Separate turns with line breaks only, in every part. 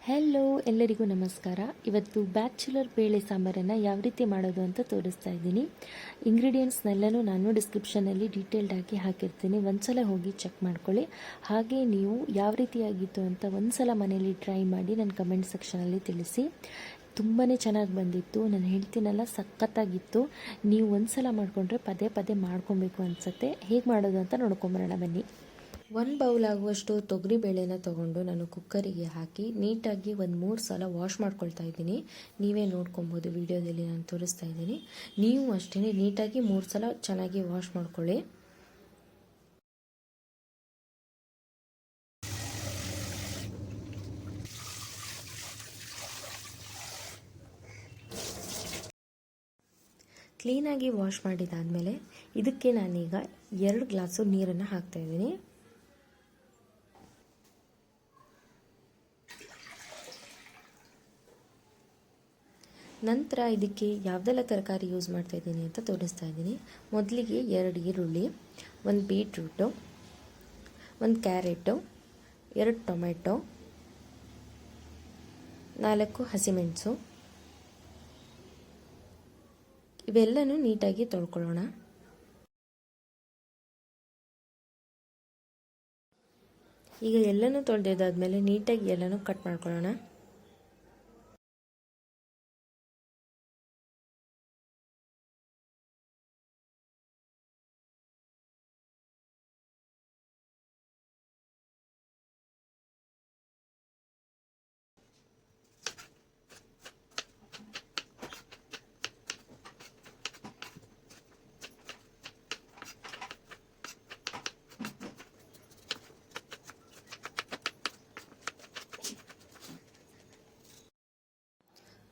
Hello, ಎಲ್ಲರಿಗೂ ನಮಸ್ಕಾರ. ಇವತ್ತು ಬ್ಯಾಚುಲರ್ ಬೇಳೆ ಸಾಂಬಾರನ್ನು ಯಾವ ರೀತಿ ಮಾಡೋದು ಅಂತ ತೋರಿಸ್ತಾ ಇದ್ದೀನಿ. ಇಂಗ್ರೀಡಿಯೆಂಟ್ಸ್ನೆಲ್ಲನೂ ನಾನು ಡಿಸ್ಕ್ರಿಪ್ಷನಲ್ಲಿ ಡೀಟೇಲ್ಡ್ ಆಗಿ ಹಾಕಿರ್ತೀನಿ. ಒಂದ್ಸಲ ಹೋಗಿ ಚೆಕ್ ಮಾಡ್ಕೊಳ್ಳಿ. ಹಾಗೆ ನೀವು ಯಾವ ರೀತಿಯಾಗಿತ್ತು ಅಂತ ಒಂದ್ಸಲ ಮನೇಲಿ ಟ್ರೈ ಮಾಡಿ ನನ್ನ ಕಮೆಂಟ್ ಸೆಕ್ಷನಲ್ಲಿ ತಿಳಿಸಿ. ತುಂಬಾ ಚೆನ್ನಾಗಿ ಬಂದಿತ್ತು. ನಾನು ಹೇಳ್ತೀನಲ್ಲ, ಸಖತ್ತಾಗಿತ್ತು. ನೀವು ಒಂದ್ಸಲ ಮಾಡಿಕೊಂಡ್ರೆ ಪದೇ ಪದೇ ಮಾಡ್ಕೊಬೇಕು ಅನಿಸುತ್ತೆ. ಹೇಗೆ ಮಾಡೋದು ಅಂತ ನೋಡ್ಕೊಂಬರೋಣ ಬನ್ನಿ. 1 ಬೌಲ್ ಆಗುವಷ್ಟು ತೊಗರಿ ಬೇಳೆನ ತೊಗೊಂಡು ನಾನು ಕುಕ್ಕರಿಗೆ ಹಾಕಿ ನೀಟಾಗಿ ಒಂದು 3 ಸಲ ವಾಶ್ ಮಾಡ್ಕೊಳ್ತಾ ಇದ್ದೀನಿ. ನೀವೇ ನೋಡ್ಕೊಬೋದು, ವಿಡಿಯೋದಲ್ಲಿ ನಾನು ತೋರಿಸ್ತಾ ಇದ್ದೀನಿ. ನೀವು ಅಷ್ಟೇ ನೀಟಾಗಿ 3 ಸಲ ಚೆನ್ನಾಗಿ ವಾಶ್ ಮಾಡ್ಕೊಳ್ಳಿ. ಕ್ಲೀನಾಗಿ ವಾಶ್ ಮಾಡಿದಾದಮೇಲೆ ಇದಕ್ಕೆ ನಾನೀಗ 2 ಗ್ಲಾಸು ನೀರನ್ನು ಹಾಕ್ತಾಯಿದ್ದೀನಿ. ನಂತರ ಇದಕ್ಕೆ ಯಾವುದೆಲ್ಲ ತರಕಾರಿ ಯೂಸ್ ಮಾಡ್ತಾ ಇದ್ದೀನಿ ಅಂತ ತೋರಿಸ್ತಾ ಇದ್ದೀನಿ. ಮೊದಲಿಗೆ 2 ಈರುಳ್ಳಿ, 1 ಬೀಟ್ರೂಟು, 1 ಕ್ಯಾರೆಟು, 2 ಟೊಮೆಟೊ, 4 ಹಸಿಮೆಣಸು. ಇವೆಲ್ಲನೂ ನೀಟಾಗಿ ತೊಳ್ಕೊಳ್ಳೋಣ. ಈಗ ಎಲ್ಲನೂ ತೊಳೆದಾದ್ಮೇಲೆ ನೀಟಾಗಿ ಎಲ್ಲನೂ ಕಟ್ ಮಾಡ್ಕೊಳ್ಳೋಣ.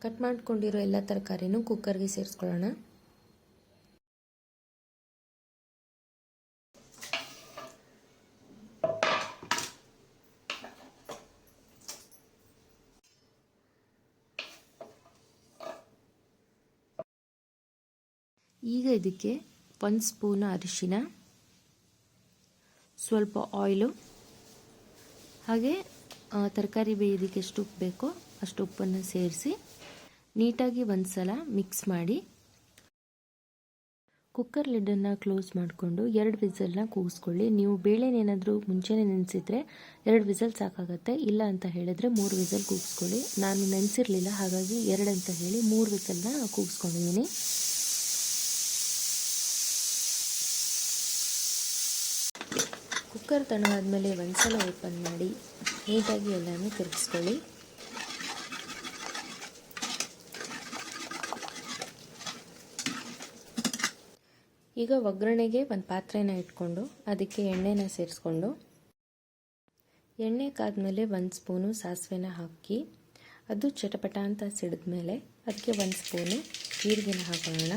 ಕಟ್ ಮಾಡ್ಕೊಂಡಿರೋ ಎಲ್ಲ ತರಕಾರಿನೂ ಕುಕ್ಕರ್ಗೆ ಸೇರಿಸ್ಕೊಳ್ಳೋಣ. ಈಗ ಇದಕ್ಕೆ 1 ಸ್ಪೂನ್ ಅರಿಶಿನ, ಸ್ವಲ್ಪ ಆಯಿಲು, ಹಾಗೆ ತರಕಾರಿ ಬೇಯೋದಕ್ಕೆ ಎಷ್ಟು ಉಪ್ಪು ಬೇಕೋ ಅಷ್ಟು ಉಪ್ಪನ್ನು ಸೇರಿಸಿ ನೀಟಾಗಿ ಒಂದು ಸಲ ಮಿಕ್ಸ್ ಮಾಡಿ ಕುಕ್ಕರ್ ಲಿಡ್ಡನ್ನು ಕ್ಲೋಸ್ ಮಾಡಿಕೊಂಡು 2 ವಿಸಲ್ನ ಕೂಗಿಸ್ಕೊಳ್ಳಿ. ನೀವು ಬೇಳೆನೇನಾದರೂ ಮುಂಚೆನೇ ನೆನೆಸಿದ್ರೆ 2 ವಿಸಲ್ ಸಾಕಾಗುತ್ತೆ. ಇಲ್ಲ ಅಂತ ಹೇಳಿದ್ರೆ 3 ವಿಸಲ್ ಕೂಗಿಸ್ಕೊಳ್ಳಿ. ನಾನು ನೆನೆಸಿರಲಿಲ್ಲ, ಹಾಗಾಗಿ 2 ಅಂತ ಹೇಳಿ 3 ವಿಸಲ್ನ ಕೂಗಿಸ್ಕೊಂಡಿದ್ದೀನಿ. ಕುಕ್ಕರ್ ತಣ್ಣಗಾದ್ಮೇಲೆ ಒಂದು ಸಲ ಓಪನ್ ಮಾಡಿ ನೀಟಾಗಿ ಎಲ್ಲನೂ ತಿರುಗಿಸ್ಕೊಳ್ಳಿ. ಈಗ ಒಗ್ಗರಣೆಗೆ ಒಂದು ಪಾತ್ರೆನ ಇಟ್ಕೊಂಡು ಅದಕ್ಕೆ ಎಣ್ಣೆನ ಸೇರಿಸ್ಕೊಂಡು ಎಣ್ಣೆ ಕಾದ್ಮೇಲೆ 1 ಸ್ಪೂನು ಸಾಸಿವೆನ ಹಾಕಿ ಅದು ಚಟಪಟ ಅಂತ ಸಿಡಿದ್ಮೇಲೆ ಅದಕ್ಕೆ 1 ಸ್ಪೂನು ಜೀರಿಗೆನ ಹಾಕೊಳ್ಳೋಣ.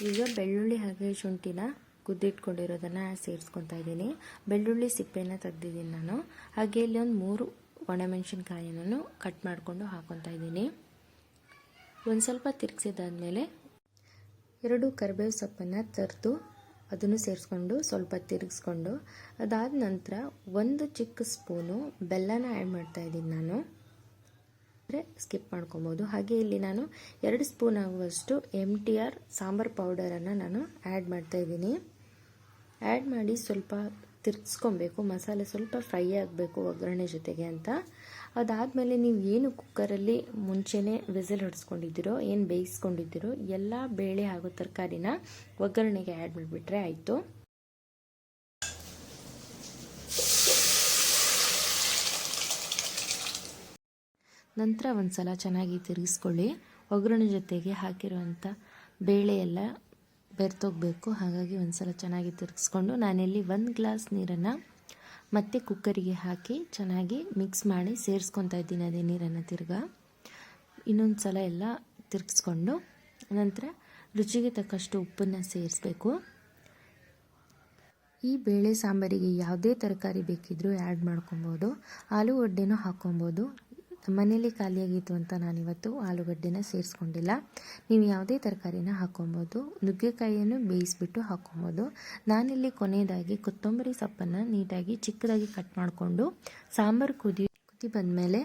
ಈಗ ಬೆಳ್ಳುಳ್ಳಿ ಹಾಗೆ ಶುಂಠಿನ ಕುದ್ದಿಟ್ಕೊಂಡಿರೋದನ್ನು ಸೇರಿಸ್ಕೊತಾ ಇದ್ದೀನಿ. ಬೆಳ್ಳುಳ್ಳಿ ಸಿಪ್ಪೆನ ತೆಗ್ದಿದ್ದೀನಿ ನಾನು. ಹಾಗೆ ಇಲ್ಲಿ ಒಂದು 3 ಒಣಮೆಣಸಿನ್ಕಾಯಿನೂ ಕಟ್ ಮಾಡಿಕೊಂಡು ಹಾಕೊತಾ ಇದ್ದೀನಿ. ಒಂದು ಸ್ವಲ್ಪ ತಿರುಗಿಸಿದಾದ್ಮೇಲೆ 2 ಕರಿಬೇವು ಸೊಪ್ಪನ್ನು ತರಿದು ಅದನ್ನು ಸೇರಿಸ್ಕೊಂಡು ಸ್ವಲ್ಪ ತಿರುಗಿಸ್ಕೊಂಡು ಅದಾದ ನಂತರ 1 ಚಿಕ್ಕ ಸ್ಪೂನು ಬೆಲ್ಲನ ಆ್ಯಡ್ ಮಾಡ್ತಾ ಇದ್ದೀನಿ ನಾನು. ಸ್ಕಿಪ್ ಮಾಡ್ಕೊಬೋದು. ಹಾಗೆ ಇಲ್ಲಿ ನಾನು 2 ಸ್ಪೂನ್ ಆಗುವಷ್ಟು MTR ಸಾಂಬಾರು ಪೌಡರನ್ನು ನಾನು ಆ್ಯಡ್ ಮಾಡ್ತಾ ಇದ್ದೀನಿ. ಆ್ಯಡ್ ಮಾಡಿ ಸ್ವಲ್ಪ ತಿರ್ಗಿಸ್ಕೊಬೇಕು. ಮಸಾಲೆ ಸ್ವಲ್ಪ ಫ್ರೈ ಆಗಬೇಕು ಒಗ್ಗರಣೆ ಜೊತೆಗೆ ಅಂತ. ಅದಾದಮೇಲೆ ನೀವು ಏನು ಕುಕ್ಕರಲ್ಲಿ ಮುಂಚೆನೇ ವಿಸಿಲ್ ಹೊಡೆಸ್ಕೊಂಡಿದ್ದೀರೋ, ಏನು ಬೇಯಿಸ್ಕೊಂಡಿದ್ದೀರೋ ಎಲ್ಲ ಬೇಳೆ ಹಾಗೂ ತರಕಾರಿನ ಒಗ್ಗರಣೆಗೆ ಆ್ಯಡ್ ಮಾಡಿಬಿಟ್ರೆ ಆಯಿತು. ನಂತರ ಒಂದು ಸಲ ಚೆನ್ನಾಗಿ ತಿರುಗಿಸ್ಕೊಳ್ಳಿ. ಒಗ್ಗರಣೆ ಜೊತೆಗೆ ಹಾಕಿರುವಂಥ ಬೇಳೆ ಎಲ್ಲ ಬೆರ್ತೋಗಬೇಕು. ಹಾಗಾಗಿ ಒಂದು ಸಲ ಚೆನ್ನಾಗಿ ತಿರುಗಿಸ್ಕೊಂಡು ನಾನಿಲ್ಲಿ 1 ಗ್ಲಾಸ್ ನೀರನ್ನು ಮತ್ತೆ ಕುಕ್ಕರಿಗೆ ಹಾಕಿ ಚೆನ್ನಾಗಿ ಮಿಕ್ಸ್ ಮಾಡಿ ಸೇರಿಸ್ಕೊತಾ ಇದ್ದೀನಿ. ಅದೇ ನೀರನ್ನು ಇನ್ನೊಂದು ಸಲ ಎಲ್ಲ ತಿರುಗಿಸ್ಕೊಂಡು ನಂತರ ರುಚಿಗೆ ತಕ್ಕಷ್ಟು ಉಪ್ಪನ್ನು ಸೇರಿಸಬೇಕು. ಈ ಬೇಳೆ ಸಾಂಬಾರಿಗೆ ಯಾವುದೇ ತರಕಾರಿ ಬೇಕಿದ್ರೂ ಆ್ಯಡ್ ಮಾಡ್ಕೊಬೋದು. ಆಲೂಗಡ್ಡೆನೂ ಹಾಕ್ಕೊಬೋದು. ನಮ್ಮ ಮನೇಲಿ ಖಾಲಿಯಾಗಿತ್ತು ಅಂತ ನಾನಿವತ್ತು ಆಲೂಗಡ್ಡೆನ ಸೇರಿಸ್ಕೊಂಡಿಲ್ಲ. ನೀವು ಯಾವುದೇ ತರಕಾರಿನ ಹಾಕ್ಕೊಬೋದು. ನುಗ್ಗೆಕಾಯಿಯನ್ನು ಬೇಯಿಸ್ಬಿಟ್ಟು ಹಾಕ್ಕೊಬೋದು. ನಾನಿಲ್ಲಿ ಕೊನೆಯದಾಗಿ ಕೊತ್ತಂಬರಿ ಸೊಪ್ಪನ್ನು ನೀಟಾಗಿ ಚಿಕ್ಕದಾಗಿ ಕಟ್ ಮಾಡಿಕೊಂಡು ಸಾಂಬಾರು ಕುದಿ ಬಂದಮೇಲೆ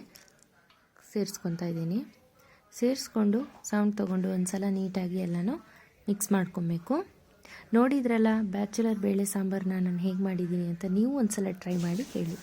ಸೇರಿಸ್ಕೊತಾ ಇದ್ದೀನಿ. ಸೇರಿಸ್ಕೊಂಡು ಸೌಂಡ್ ತೊಗೊಂಡು ಒಂದು ಸಲ ನೀಟಾಗಿ ಎಲ್ಲನೂ ಮಿಕ್ಸ್ ಮಾಡ್ಕೊಬೇಕು. ನೋಡಿದ್ರಲ್ಲ ಬ್ಯಾಚುಲರ್ ಬೇಳೆ ಸಾಂಬಾರನ್ನ ನಾನು ಹೇಗೆ ಮಾಡಿದ್ದೀನಿ ಅಂತ, ನೀವು ಒಂದು ಸಲ ಟ್ರೈ ಮಾಡಿ ಹೇಳಿ.